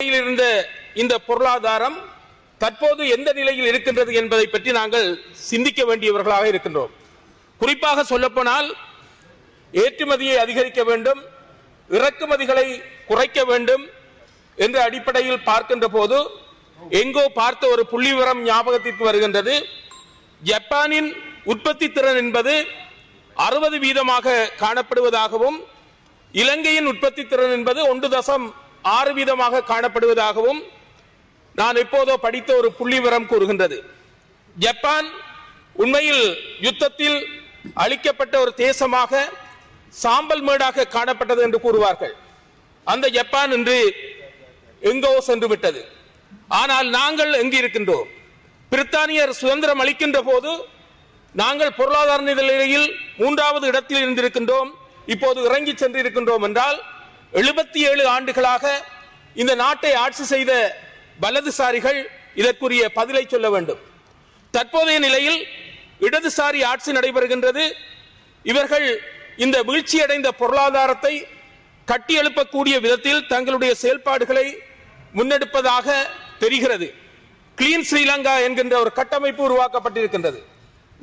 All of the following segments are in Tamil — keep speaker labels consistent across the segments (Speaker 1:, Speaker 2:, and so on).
Speaker 1: இருந்த இந்த பொருளாதாரம் தற்போது எந்த நிலையில் இருக்கின்றது என்பதை பற்றி நாங்கள் சிந்திக்க வேண்டியவர்களாக இருக்கின்றோம். குறிப்பாக சொல்லப்போனால் ஏற்றுமதியை அதிகரிக்க வேண்டும், இறக்குமதிகளை குறைக்க வேண்டும் என்ற அடிப்படையில் பார்க்கின்ற போது எங்கோ பார்த்த ஒரு புள்ளிவிவரம் ஞாபகத்திற்கு வருகின்றது. ஜப்பானின் உற்பத்தி திறன் என்பது 60% காணப்படுவதாகவும் இலங்கையின் உற்பத்தி திறன் என்பது 1.6% காணப்படுவதாகவும் நான் எப்போதோ படித்த ஒரு புள்ளிவிவரம் கூறுகின்றது. ஜப்பான் உண்மையில் யுத்தத்தில் அளிக்கப்பட்ட ஒரு தேசமாக சாம்பல் மேடாக காணப்பட்டது என்று கூறுவார்கள். அந்த ஜப்பான் இன்று எங்கோ சென்று விட்டது. ஆனால் நாங்கள் எங்கு இருக்கின்றோம்? பிரித்தானியர் சுதந்திரம் அளிக்கின்ற போது நாங்கள் பொருளாதார நிலையில் 3வது இடத்தில் இருந்திருக்கின்றோம். இப்போது இறங்கி சென்றிருக்கின்றோம் என்றால் 77 ஆண்டுகளாக இந்த நாட்டை ஆட்சி செய்த வலதுசாரிகள் இதற்குரிய பதிலை சொல்ல வேண்டும். தற்போதைய நிலையில் இடதுசாரி ஆட்சி நடைபெறுகின்றது. இவர்கள் இந்த வீழ்ச்சியடைந்த பொருளாதாரத்தை கட்டியெழுப்பக்கூடிய விதத்தில் தங்களுடைய செயல்பாடுகளை முன்னெடுப்பதாக தெரிகிறது. கிளீன் ஸ்ரீலங்கா என்கின்ற ஒரு கட்டமைப்பு உருவாக்கப்பட்டிருக்கின்றது.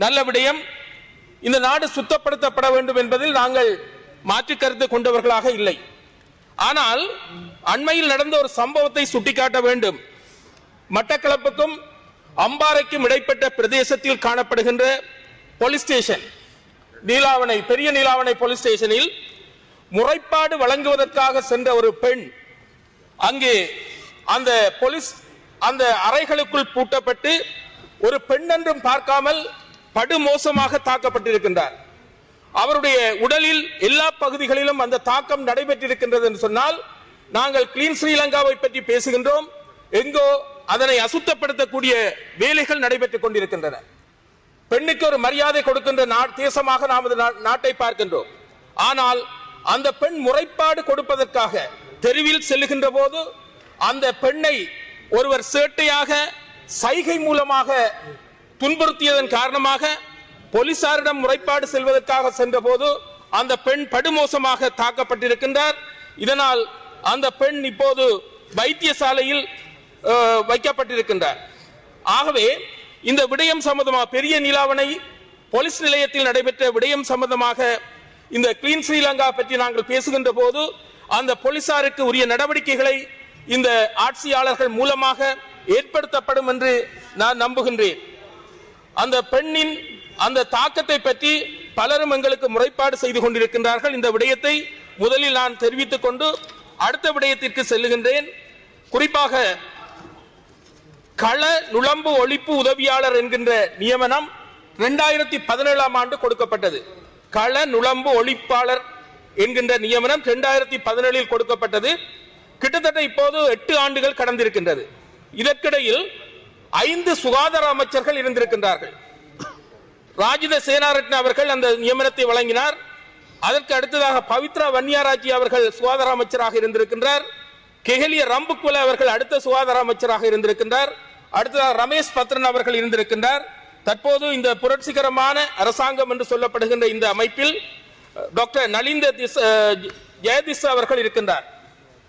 Speaker 1: நல்ல விடயம். இந்த நாடு சுத்தப்படுத்தப்பட வேண்டும் என்பதில் நாங்கள் மாற்று கருத்து கொண்டவர்களாக இல்லை. ஆனால் அண்மையில் நடந்த ஒரு சம்பவத்தை சுட்டிக்காட்ட வேண்டும். மட்டக்களப்புக்கும் அம்பாறைக்கும் இடைப்பட்ட பிரதேசத்தில் காணப்படுகின்ற போலீஸ் ஸ்டேஷன் நீலாவணை, பெரிய நீலாவணை போலீஸ் ஸ்டேஷனில் முறைப்பாடு வழங்குவதற்காக சென்ற ஒரு பெண் அங்கே அந்த போலீஸ் அந்த அறைகளுக்குள் பூட்டப்பட்டு ஒரு பெண் என்றும் பார்க்காமல் படுமோசமாக தாக்கப்பட்டிருக்கின்றார். அவருடைய உடலில் எல்லா பகுதிகளிலும் அந்த தாக்கம் நடைபெற்றிருக்கின்றது என்று சொன்னால் நாங்கள் கிளீன் ஸ்ரீலங்காவை பற்றி பேசுகின்றோம். எங்கோ அதனை அசுத்தப்படுத்தக்கூடிய வேலைகள் நடைபெற்றுக் கொண்டிருக்கின்றன. பெண்ணுக்கு ஒரு மரியாதை கொடுக்கின்ற தேசமாக நமது நாட்டை பார்க்கின்றோம். ஆனால் அந்த பெண் முறைப்பாடு கொடுப்பதற்காக தெருவில் செல்லுகின்ற போது அந்த பெண்ணை ஒருவர் சேட்டையாக சைகை மூலமாக துன்புறுத்தியதன் காரணமாக போலீசாரிடம் முறைப்பாடு செல்வதற்காக சென்ற போது அந்த பெண் படுமோசமாக தாக்கப்பட்டிருக்கின்றார். இதனால் அந்த பெண் இப்போது வைத்தியசாலையில் வைக்கப்பட்டிருக்கின்றார். ஆகவே இந்த விடயம் சம்பந்தமாக பெரிய நீலாவணை போலீஸ் நிலையத்தில் நடைபெற்ற விடயம் சம்பந்தமாக இந்த கிளீன் ஸ்ரீலங்கா பற்றி நாங்கள் பேசுகின்ற போது அந்த போலீசாருக்கு உரிய நடவடிக்கைகளை இந்த ஆட்சியாளர்கள் மூலமாக ஏற்படுத்தப்படும் என்று நான் நம்புகின்றேன். அந்த பெண்ணின் அந்த தாக்கத்தை பற்றி பலரும் எங்களுக்கு முறைப்பாடு செய்து கொண்டிருக்கின்றார்கள். இந்த விடயத்தை முதலில் நான் தெரிவித்துக் கொண்டு அடுத்த விடயத்திற்கு செல்லுகின்றேன். குறிப்பாக கள நுழம்பு ஒழிப்பு உதவியாளர் என்கின்ற நியமனம் 2017 ஆண்டு கொடுக்கப்பட்டது. கள நுழம்பு ஒழிப்பாளர் என்கின்ற நியமனம் 2017 கொடுக்கப்பட்டது. கிட்டத்தட்ட இப்போது 8 ஆண்டுகள் கடந்திருக்கின்றது. இதற்கிடையில் 5 சுகாதார அமைச்சர்கள் இருந்திருக்கின்றார்கள். ராஜித சேனாரட்ன அவர்கள் அந்த நியமனத்தை வழங்கினார். அதற்கு அடுத்ததாக பவித்ரா வன்னியாராஜி அவர்கள் சுகாதார அமைச்சராக இருந்திருக்கின்றார். கெஹலிய ரம்புக்குல அவர்கள் அடுத்த சுகாதார அமைச்சராக இருந்திருக்கின்றார். அடுத்ததாக ரமேஷ் பத்ரன் அவர்கள் இருந்திருக்கின்றார். தற்போது இந்த புரட்சிகரமான அரசாங்கம் என்று சொல்லப்படுகின்ற இந்த அமைப்பில் டாக்டர் நலிந்த ஜெயதிஸ் அவர்கள் இருக்கின்றார்.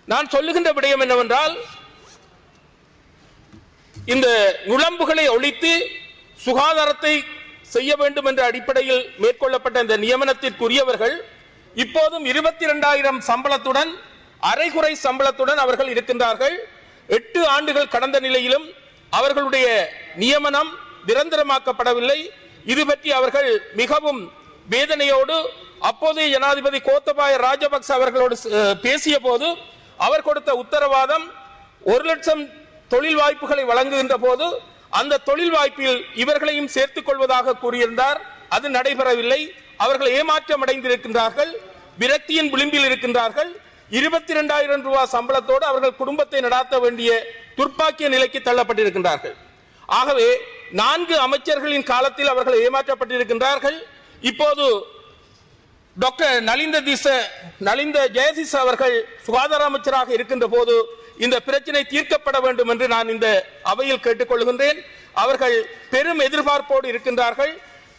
Speaker 1: நான் சொல்லுகின்ற விடயம் என்னவென்றால் இந்த நுழம்புகளை ஒழித்து சுகாதாரத்தை செய்ய வேண்டும் என்ற அடிப்படையில் மேற்கொள்ளப்பட்ட இந்த நியமனத்திற்குரியவர்கள் இப்போதும் 22,000 சம்பளத்துடன் அரைகுறை சம்பளத்துடன் அவர்கள் இருக்கின்றார்கள். 8 ஆண்டுகள் கடந்த நிலையிலும் அவர்களுடைய நியமனம் நிரந்தரமாக்கப்படவில்லை. இது பற்றி அவர்கள் மிகவும் வேதனையோடு அப்போதைய ஜனாதிபதி கோத்தபாய ராஜபக்ச அவர்களோடு பேசிய போது அவர் கொடுத்த உத்தரவாதம் 1 லட்சம் தொழில் வாய்ப்புகளை வழங்குகின்ற போது அந்த தொழில் வாய்ப்பில் இவர்களையும் சேர்த்துக் கொள்வதாக கூறியிருந்தார். அது நடைபெறவில்லை. அவர்கள் ஏமாற்றம் அடைந்திருக்கின்றார்கள், விரக்தியின் விளிம்பில் இருக்கின்றார்கள். 22,000 ரூபாய் சம்பளத்தோடு அவர்கள் குடும்பத்தை நடாத்த வேண்டிய துர்ப்பாக்கிய நிலைக்கு தள்ளப்பட்டிருக்கின்றார்கள். ஆகவே 4 அமைச்சர்களின் காலத்தில் அவர்கள் ஏமாற்றப்பட்டிருக்கின்றார்கள். இப்போது டாக்டர் நலிந்த ஜெயதிஸ் அவர்கள் சுகாதார அமைச்சராக இருக்கின்ற போது இந்த பிரச்சனை தீர்க்கப்பட வேண்டும் என்று நான் இந்த அவையில் கேட்டுக்கொள்கின்றேன். அவர்கள் பெரும் எதிர்பார்ப்போடு இருக்கின்றார்கள்.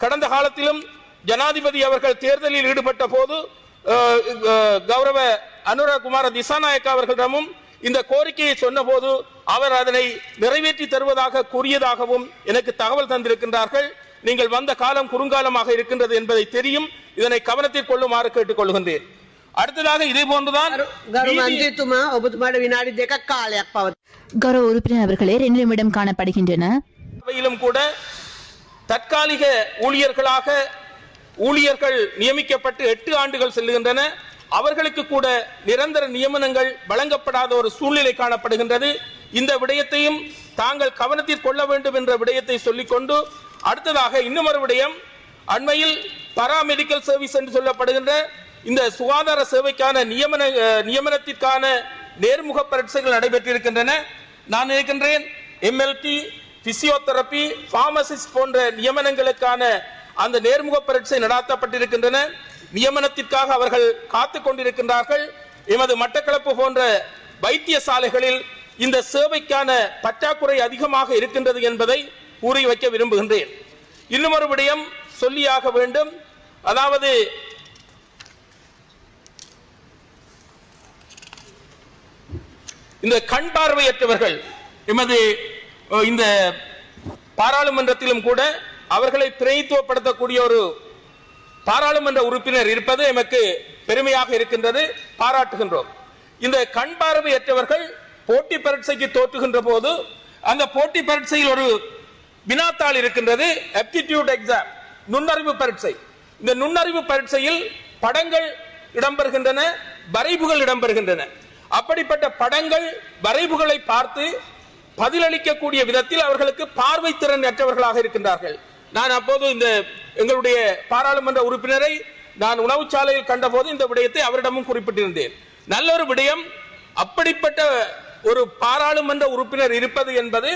Speaker 1: கடந்த காலத்திலும் ஜனாதிபதி அவர்கள் தேர்தலில் ஈடுபட்ட போது கௌரவ அனுரகுமார திசாநாயக்க அவர்களிடமும் இந்த கோரிக்கையை சொன்னபோது அவர் அதனை நிறைவேற்றி தருவதாக கூறியதாகவும் எனக்கு தகவல் தந்திருக்கின்றார்கள். நீங்கள் வந்த காலம் குறுங்காலமாக இருக்கின்றது என்பதை தெரியும். இதனை கவனத்தில் கொள்ளுமாறு கேட்டுக் கொள்கின்றேன். அடுத்ததாக இதே போன்றுதான்
Speaker 2: கௌரவ உறுப்பினர் அவர்களே 2 நிமிடம் காணப்படுகின்றன.
Speaker 1: கூட தற்காலிக ஊழியர்கள் நியமிக்கப்பட்டு 8 ஆண்டுகள் செல்லுகின்றன. அவர்களுக்கு கூட நிரந்தர நியமனங்கள் வழங்கப்படாத ஒரு சூழ்நிலை காணப்படுகின்றது. இந்த விடயத்தையும் தாங்கள் கவனத்தில் கொள்ள வேண்டும் என்ற விடயத்தை சொல்லிக்கொண்டு அடுத்ததாக இன்னும் ஒரு விடயம், அண்மையில் பாராமெடிக்கல் சர்வீஸ் என்று சொல்லப்படுகின்ற இந்த சுகாதார சேவைக்கான நியமனத்திற்கான நேர்முக பரீட்சைகள் நடைபெற்றிருக்கின்றன. நான் நினைக்கின்றேன் எம்எல்டி, பிசியோதெரபி, பார்மசிஸ்ட் போன்ற நியமனங்களுக்கான அந்த நேர்முக பரீட்சை நடாத்தப்பட்டிருக்கின்றன. நியமனத்திற்காக அவர்கள் காத்துக் கொண்டிருக்கின்றார்கள். எமது மட்டக்களப்பு போன்ற வைத்தியசாலைகளில் இந்த சேவைக்கான பற்றாக்குறை அதிகமாக இருக்கின்றது என்பதை கூறி வைக்க விரும்புகின்றேன். இன்னும் ஒரு விடயம் சொல்லியாக வேண்டும். அதாவது இந்த கண் பார்வையற்றவர்கள் எமது இந்த பாராளுமன்றத்திலும் கூட அவர்களை பிரதித்துவப்படுத்தக்கூடிய ஒரு பாராளுமன்ற உறுப்பினர் இருப்பது எமக்கு பெருமையாக இருக்கின்றது, பாராட்டுகின்றோம். இந்த கண் பார்வையற்றவர்கள் போட்டி பரீட்சைக்கு தோற்றுகின்ற போது அந்த போட்டி பரீட்சையில் ஒரு வினாத்தாள் இருக்கின்றது, ஆப்டிடியூட் எக்ஸாம், நுண்ணறிவு பரீட்சை. இந்த நுண்ணறிவு பரீட்சையில் படங்கள் இடம்பெறுகின்றன, வரைவுகள் இடம்பெறுகின்றன. அப்படிப்பட்ட படங்கள் வரைவுகளை பார்த்து பதிலளிக்கக்கூடிய விதத்தில் அவர்களுக்கு பார்வை திறன் அற்றவர்களாக இருக்கின்றார்கள். நான் அப்போது இந்த எங்களுடைய பாராளுமன்ற உறுப்பினரை நான் உணவுச்சாலையில் கண்டபோது இந்த விடயத்தை அவரிடமும் குறிப்பிட்டிருந்தேன். நல்ல ஒரு விடயம். அப்படிப்பட்ட ஒரு பாராளுமன்ற உறுப்பினர் இருப்பது என்பது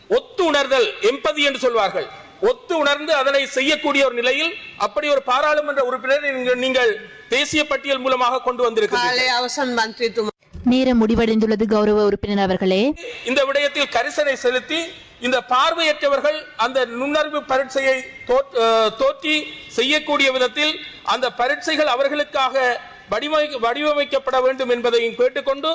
Speaker 1: ஒத்து உணர்தல், எம்பதி என்று சொல்வார்கள். ஒத்து உணர்ந்து அதனை செய்யக்கூடிய ஒரு நிலையில் அப்படி ஒரு பாராளுமன்ற உறுப்பினர் நீங்கள் தேசிய பட்டியல் மூலமாக கொண்டு வந்திருக்கிறீர்கள்.
Speaker 2: நேரம் முடிவடைந்துள்ளது. கௌரவ உறுப்பினர் அவர்களே,
Speaker 1: இந்த விடயத்தில் கரிசனை செலுத்தி இந்த பார்வையற்றவர்கள் அந்த நுண்ணறிவு பரீட்சையை தோற்றி செய்யக்கூடிய விதத்தில் அந்த பரீட்சைகள் அவர்களுக்காக வடிவமைக்கப்பட வேண்டும் என்பதையும் கேட்டுக்கொண்டு,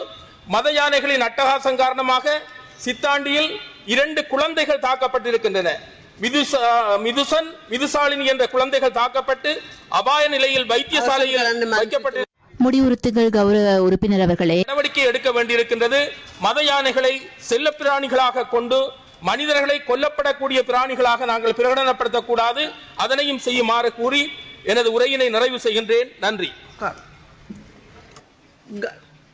Speaker 1: மத யானைகளின் அட்டகாசம் காரணமாக சித்தாண்டியில் 2 குழந்தைகள் தாக்கப்பட்டிருக்கின்றன. மிதுசாலினி என்ற குழந்தைகள் தாக்கப்பட்டு அபாய நிலையில் வைத்தியசாலையில் வைக்கப்பட்டு
Speaker 2: முடிவுறுத்துங்கள். கௌரவ உறுப்பினர் அவர்களே,
Speaker 1: நடவடிக்கை எடுக்க வேண்டியிருக்கின்றது. மத யானைகளை செல்ல பிராணிகளாக கொண்டு மனிதர்களை கொல்லப்படக்கூடிய பிராணிகளாக நாங்கள் பிரகடனப்படுத்தக்கூடாது. அதனையும் செய்யுமாறு கூறி எனது உரையினை நிறைவு செய்கின்றேன். நன்றி.